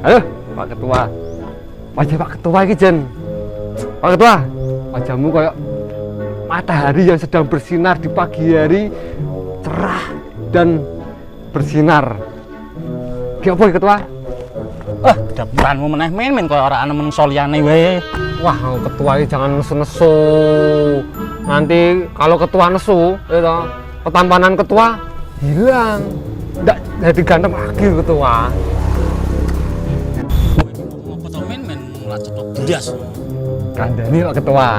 Halo, Pak Ketua. Wajah Pak Ketua iki, Jen. Pak Ketua, wajahmu kayak matahari yang sedang bersinar di pagi hari, cerah dan bersinar. Ki apa Ketua? Dapuranmu meneh men koyo ora ana menungso liyane wae. Wah, Ketua ini jangan nesu-nesu. Nanti kalau Ketua nesu, itu ketampanan Ketua hilang. Nggak jadi ganteng lagi Ketua. Apa to men nglacet blas. Kandhani Pak Ketua.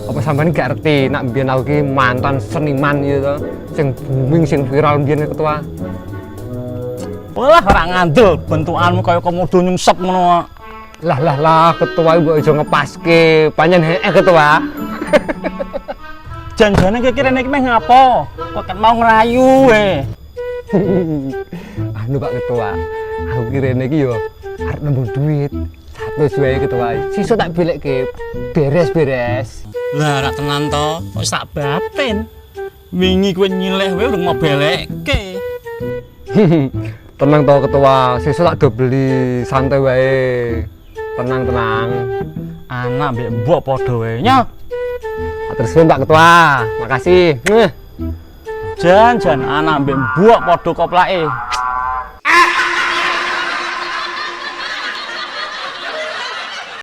Apa sampean gak ngerti nek mbiyen aku ki mantan seniman gitu, sing booming sing viral mbiyen Ketua. Wah, ora ngandel bentukanmu kaya komodo nyungsep ngono. Lah Ketua iku aja ngepaske, pancen heeh Ketua. Janjane iki kirene iki meh ngapo? Kok mau ngerayu we. Anu Pak Ketua, aku kirene iki yo arep nembung duit. 100 wae Ketua. Sesuk tak belekke beres-beres. Lah ra tenan to, kok sak batin. Wingi kowe nyileh wae urung mau belekke. Tenang toh Ketua, sesuk tak do beli santai wae. Tenang. Anak mbek mbok padha wae nya. Terus Pak Ketua, makasih. Jan anak mbek mbok padha koplake.